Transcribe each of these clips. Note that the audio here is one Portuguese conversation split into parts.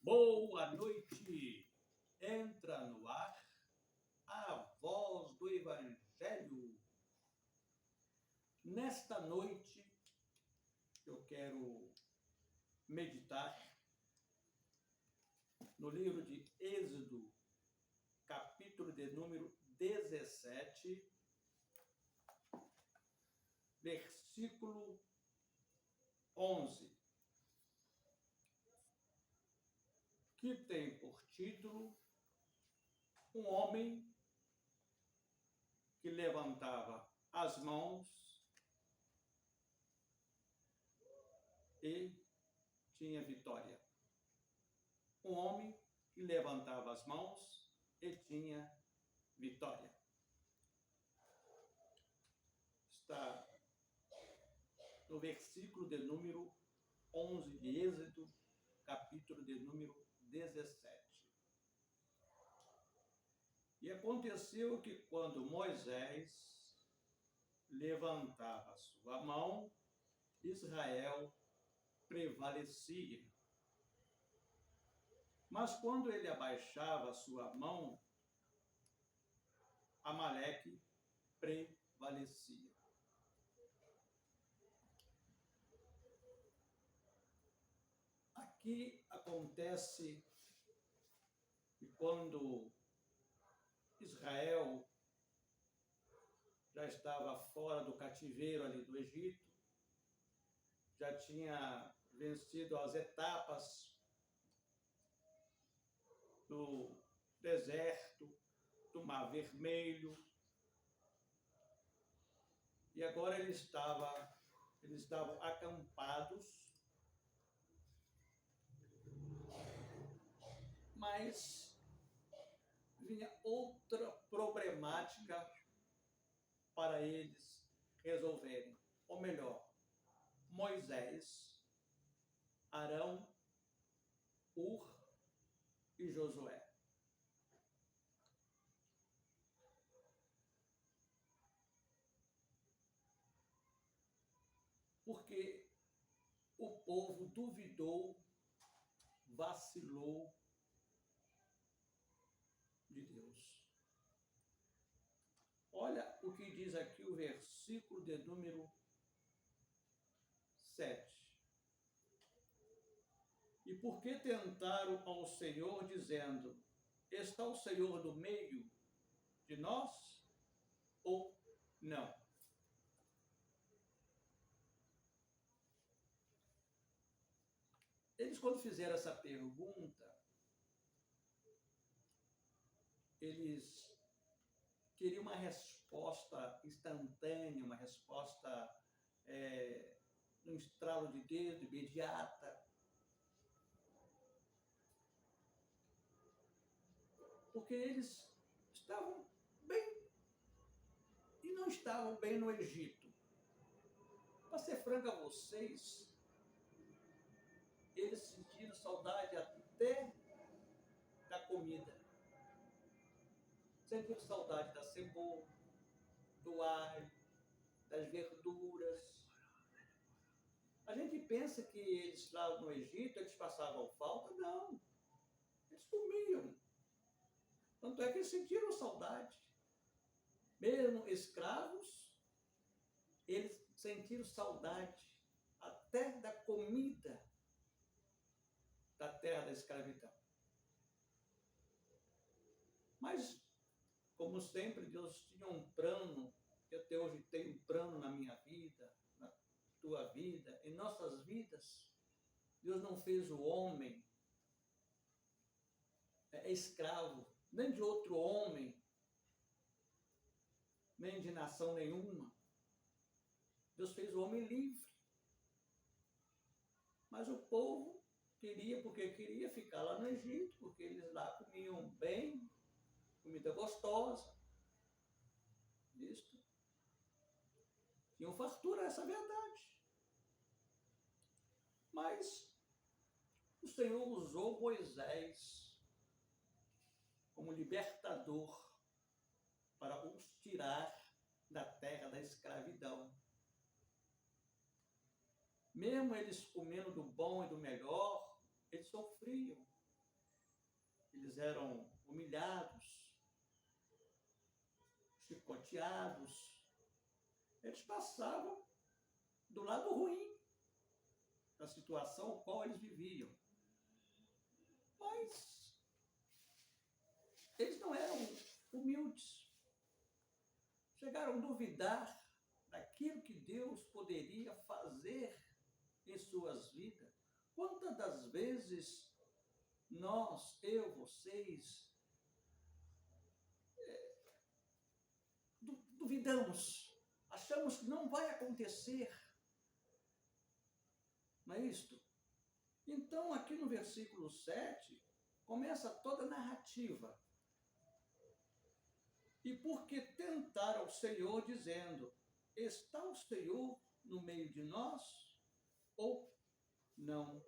Boa noite! Entra no ar a voz do Evangelho. Nesta noite, eu quero meditar no livro de Êxodo, capítulo de número 17, versículo 11, que tem por título um homem que levantava as mãos e tinha vitória. Um homem que levantava as mãos e tinha vitória. Está no versículo de número 11 de Êxodo, capítulo de número 17. E aconteceu que quando Moisés levantava a sua mão, Israel prevalecia. Mas quando ele abaixava a sua mão, Amaleque prevalecia. Aqui acontece que quando Israel já estava fora do cativeiro ali do Egito, já tinha vencido as etapas do deserto, do Mar Vermelho, e agora eles estavam acampados, mas vinha outra problemática para eles resolverem. Ou melhor, Moisés, Arão, Hur e Josué. Porque o povo duvidou, vacilou de Deus. Olha o que diz aqui o versículo de número 7. E por que tentaram ao Senhor, dizendo: está o Senhor no meio de nós ou não? Eles, quando fizeram essa pergunta, eles queriam uma resposta instantânea, uma resposta num estralo de dedo, imediata. Porque eles estavam bem e não estavam bem no Egito. Para ser franco a vocês, eles sentiram saudade até da comida. Sentiram saudade da cebola, do alho, das verduras. A gente pensa que eles lá no Egito, eles passavam falta. Não. Eles comiam. Tanto é que eles sentiram saudade. Mesmo escravos, eles sentiram saudade até da comida da terra da escravidão. Mas, como sempre, Deus tinha um plano, que até hoje tem um plano na minha vida, na tua vida, em nossas vidas. Deus não fez o homem escravo, nem de outro homem, nem de nação nenhuma. Deus fez o homem livre. Mas o povo queria, porque queria ficar lá no Egito, porque eles lá comiam bem, comida gostosa. Isto. Tinham fartura, essa é a verdade. Mas o Senhor usou Moisés como libertador para os tirar da terra da escravidão. Mesmo eles comendo do bom e do melhor, eles sofriam. eles eram humilhados, chicoteados, eles passavam do lado ruim da situação a qual eles viviam. Mas eles não eram humildes. Chegaram a duvidar daquilo que Deus poderia fazer em suas vidas. Quantas das vezes nós, eu, vocês, duvidamos, achamos que não vai acontecer, não é isto? Então, aqui no versículo 7, começa toda a narrativa. E porque tentaram ao Senhor, dizendo, está o Senhor no meio de nós ou não?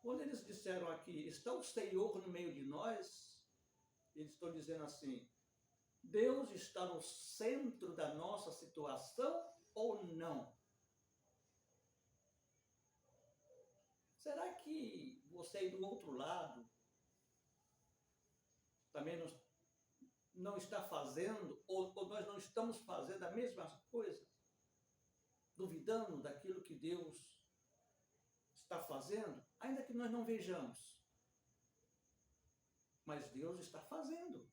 Quando eles disseram aqui, está o Senhor no meio de nós, eles estão dizendo assim, Deus está no centro da nossa situação ou não? Será que você aí do outro lado também não está fazendo, ou nós não estamos fazendo a mesma coisa? Duvidando daquilo que Deus está fazendo, ainda que nós não vejamos. Mas Deus está fazendo.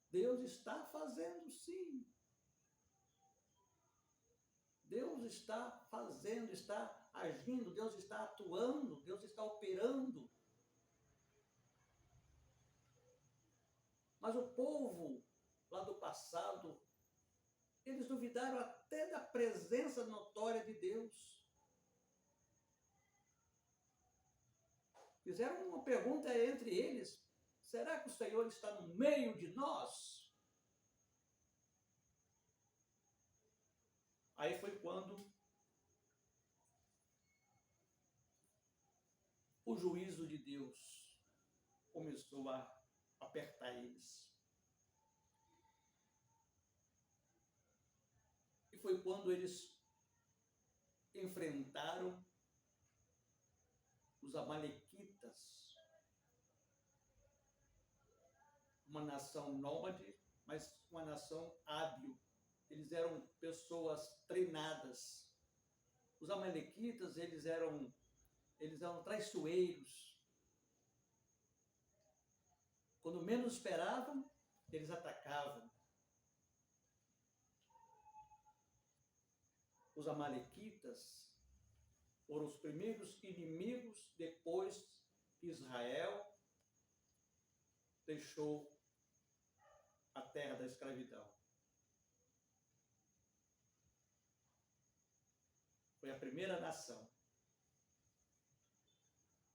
Deus está fazendo, sim. Deus está fazendo, está agindo, Deus está atuando, Deus está operando. Mas o povo lá do passado, eles duvidaram até da presença notória de Deus. Fizeram uma pergunta entre eles, será que o Senhor está no meio de nós? Aí foi quando o juízo de Deus começou a apertar eles. E foi quando eles enfrentaram os amalequitas, uma nação nômade, mas uma nação hábil. Eles eram pessoas treinadas. Os amalequitas, eles eram traiçoeiros. Quando menos esperavam, eles atacavam. Os amalequitas foram os primeiros inimigos depois que Israel deixou a terra da escravidão. Foi a primeira nação.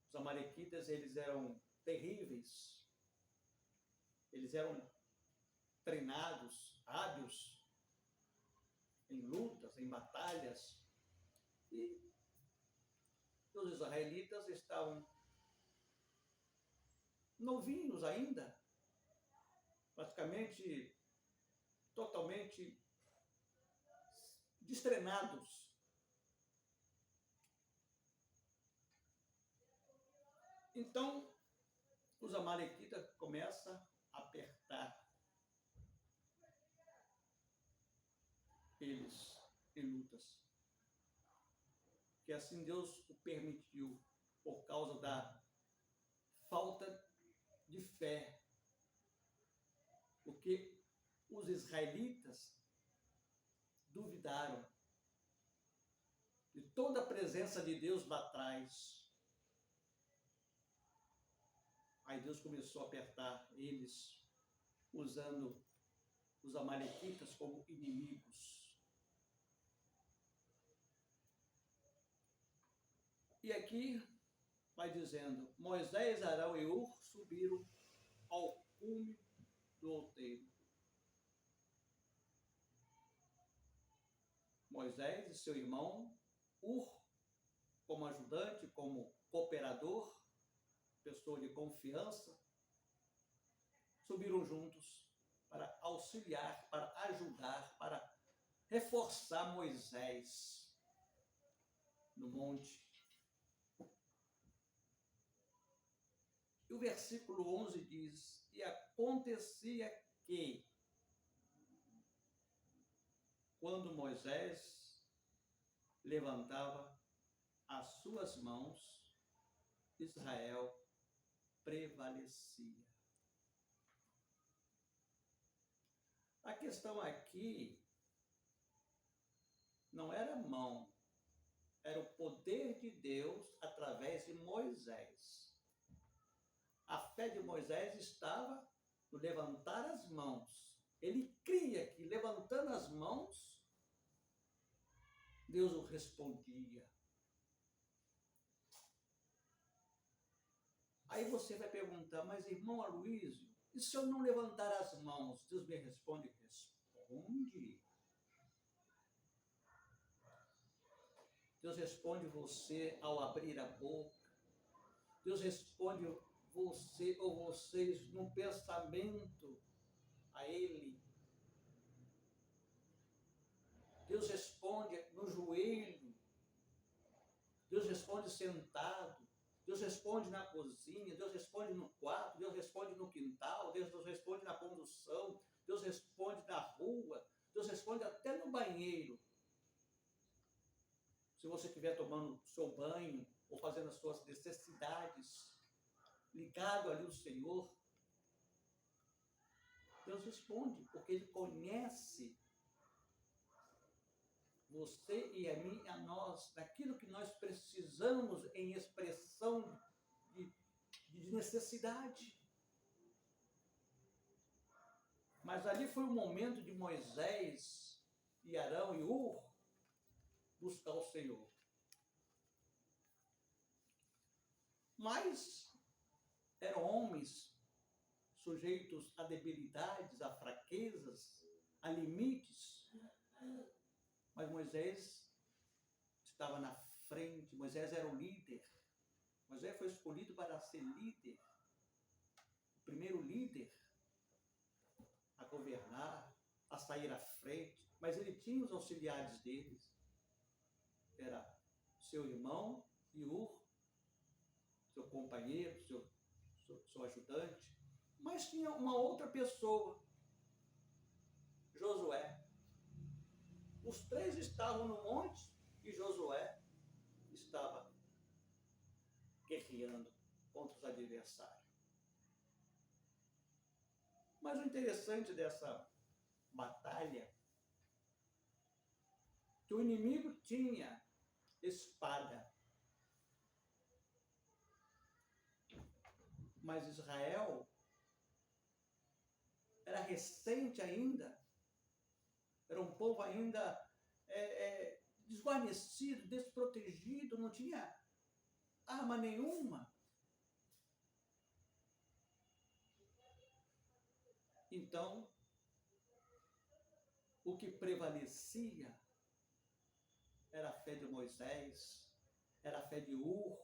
Os amalequitas, eles eram terríveis. Eles eram treinados, hábeis em lutas, em batalhas. E os israelitas estavam novinhos ainda, praticamente totalmente destreinados. Então, os amalequitas começam a apertar eles em lutas. Que assim Deus o permitiu, por causa da falta de fé. Porque os israelitas duvidaram de toda a presença de Deus lá atrás. Aí Deus começou a apertar eles, usando os amalequitas como inimigos. E aqui vai dizendo, Moisés, Arão e Hur subiram ao cume do outeiro. Moisés e seu irmão, Hur, como ajudante, como cooperador, pessoa de confiança, subiram juntos para auxiliar, para ajudar, para reforçar Moisés no monte. E o versículo 11 diz: e acontecia que, quando Moisés levantava as suas mãos, Israel prevalecia. A questão aqui não era mão, era o poder de Deus através de Moisés. A fé de Moisés estava no levantar as mãos. Ele cria que, levantando as mãos, Deus o respondia. Aí você vai perguntar, mas irmão Aloysio, e se eu não levantar as mãos, Deus me responde? Responde. Deus responde você ao abrir a boca. Deus responde você ou vocês no pensamento a Ele. Deus responde no joelho. Deus responde sentado. Deus responde na cozinha. Deus responde no quarto. Deus responde no quintal. Deus responde na condução. Deus responde na rua. Deus responde até no banheiro. Se você estiver tomando seu banho ou fazendo as suas necessidades, ligado ali ao Senhor, Deus responde, porque Ele conhece você e a mim, a nós, daquilo que nós precisamos em expressão de necessidade. Mas ali foi o momento de Moisés e Arão e Ur buscar o Senhor. Mas eram homens sujeitos a debilidades, a fraquezas, a limites. Mas Moisés estava na frente, Moisés era o líder. Moisés foi escolhido para ser líder, o primeiro líder a governar, a sair à frente. Mas ele tinha os auxiliares deles. Era seu irmão, Ur, seu companheiro, seu ajudante. Mas tinha uma outra pessoa, Josué. Os três estavam no monte e Josué estava guerreando contra os adversários. Mas o interessante dessa batalha, que o inimigo tinha espada, mas Israel era recente ainda, era um povo ainda desguarnecido, desprotegido, não tinha arma nenhuma. Então, o que prevalecia era a fé de Moisés, era a fé de Ur,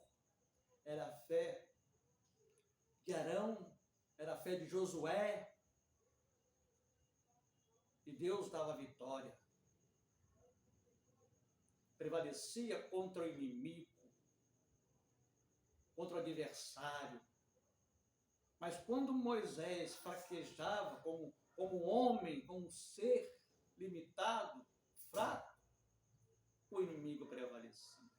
era a fé de Arão, era a fé de Josué. E Deus dava vitória. Prevalecia contra o inimigo, contra o adversário. Mas quando Moisés fraquejava como homem, como ser limitado, fraco, o inimigo prevalecia.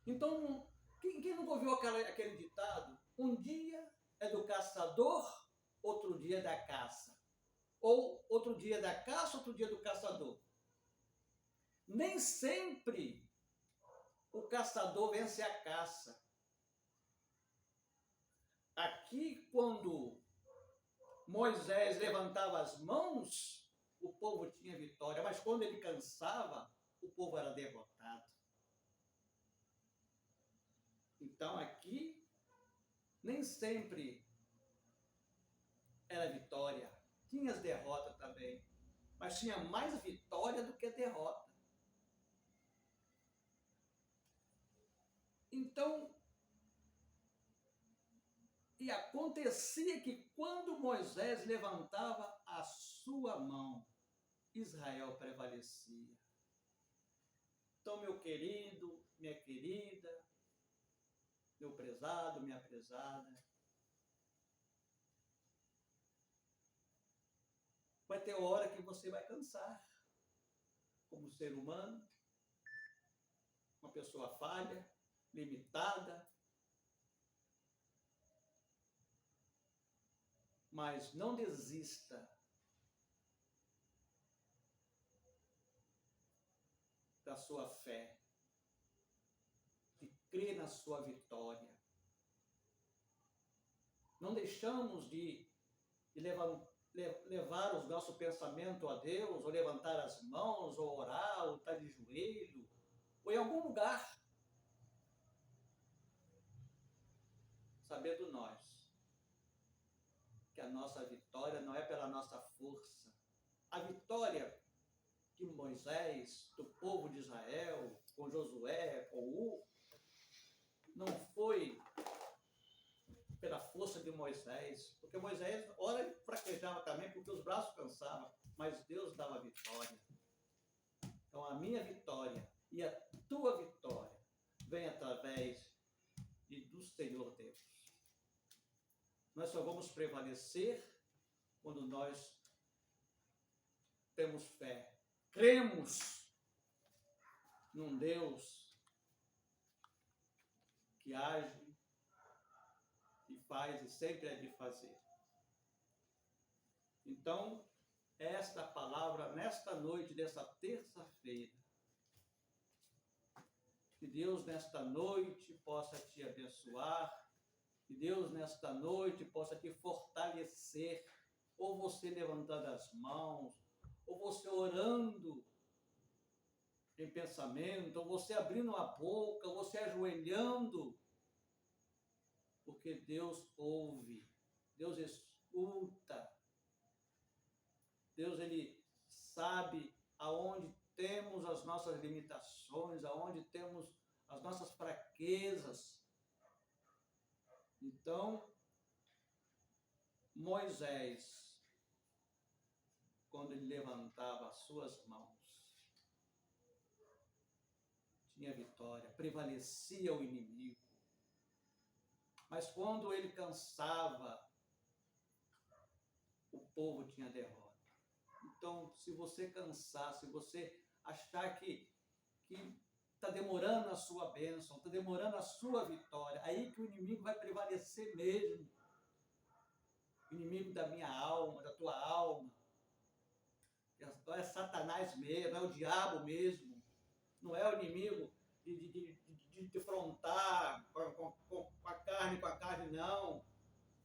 Então, quem nunca ouviu aquele ditado? Um dia é do caçador, outro dia é da caça. Ou outro dia é da caça, outro dia é do caçador. Nem sempre o caçador vence a caça. Aqui, quando Moisés levantava as mãos, o povo tinha vitória, mas quando ele cansava, o povo era derrotado. Então, aqui, nem sempre era vitória. Tinha as derrotas também, mas tinha mais vitória do que derrota. Então, e acontecia que quando Moisés levantava a sua mão, Israel prevalecia. Então, meu querido, minha querida, meu prezado, minha prezada, ter hora que você vai cansar, como ser humano, uma pessoa falha, limitada, mas não desista da sua fé, de crer na sua vitória. Não deixamos de levar o nosso pensamento a Deus, ou levantar as mãos, ou orar, ou estar de joelho, ou em algum lugar, sabendo nós que a nossa vitória não é pela nossa força. A vitória de Moisés, do povo de Israel, com Josué, com U, não foi pela força de Moisés, porque Moisés, ora, ele fraquejava também, porque os braços cansavam, mas Deus dava vitória. Então, a minha vitória e a tua vitória vem através do Senhor Deus. Nós só vamos prevalecer quando nós temos fé, cremos num Deus que age, que faz e sempre é de fazer. Então, esta palavra, nesta noite, dessa terça-feira, que Deus nesta noite possa te abençoar, que Deus nesta noite possa te fortalecer, ou você levantando as mãos, ou você orando em pensamento, ou você abrindo a boca, ou você ajoelhando, porque Deus ouve, Deus escuta, Deus, Ele sabe aonde temos as nossas limitações, aonde temos as nossas fraquezas. Então, Moisés, quando ele levantava as suas mãos, tinha vitória, prevalecia o inimigo. Mas quando ele cansava, o povo tinha derrota. Então, se você cansar, se você achar que está demorando a sua bênção, está demorando a sua vitória, aí que o inimigo vai prevalecer mesmo. O inimigo da minha alma, da tua alma. É Satanás mesmo, é o diabo mesmo. Não é o inimigo de defrontar com a carne, não.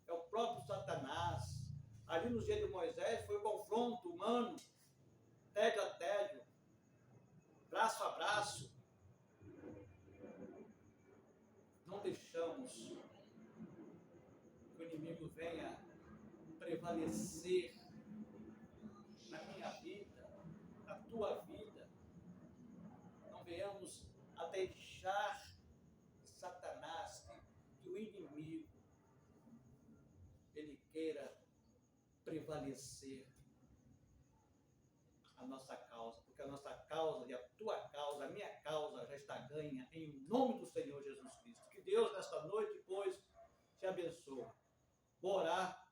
É o próprio Satanás. Ali nos dias de Moisés foi o confronto humano, tédio a tédio, braço a braço. Não deixamos que o inimigo venha prevalecer na minha vida, na tua vida. Não venhamos a deixar Satanás, que o inimigo, ele queira prevalecer a nossa causa, porque a nossa causa e a tua causa, a minha causa já está ganha em nome do Senhor Jesus Cristo. Que Deus nesta noite, pois, te abençoe. Vou orar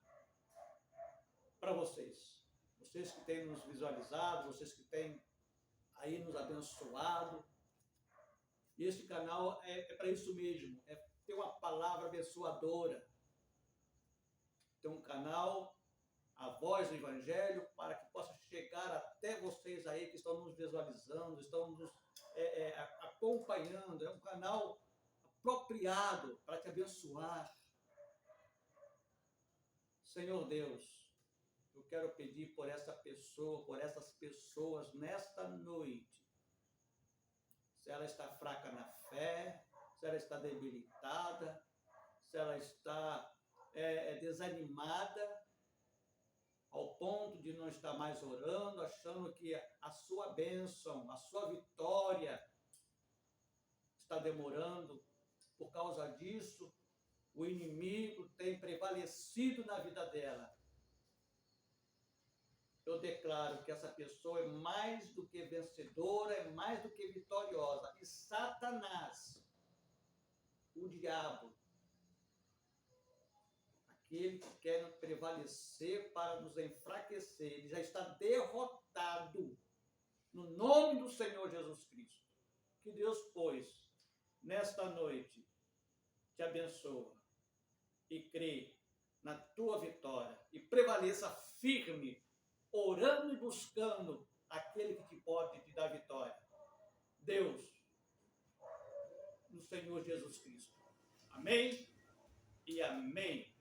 para vocês. Vocês que têm nos visualizado, vocês que têm aí nos abençoado. E este canal é para isso mesmo, é ter uma palavra abençoadora. Ter um canal, a voz do Evangelho, para que possa chegar até vocês aí que estão nos visualizando, estão nos acompanhando. É um canal apropriado para te abençoar. Senhor Deus, eu quero pedir por essa pessoa, por essas pessoas nesta noite. Se ela está fraca na fé, se ela está debilitada, se ela está desanimada, ao ponto de não estar mais orando, achando que a sua bênção, a sua vitória está demorando. Por causa disso, o inimigo tem prevalecido na vida dela. Eu declaro que essa pessoa é mais do que vencedora, é mais do que vitoriosa. E Satanás, o diabo, aquele que quer prevalecer para nos enfraquecer. Ele já está derrotado no nome do Senhor Jesus Cristo. Que Deus, pois, nesta noite, te abençoa e crê na tua vitória e prevaleça firme, orando e buscando aquele que te pode te dar vitória. Deus, no Senhor Jesus Cristo. Amém e amém.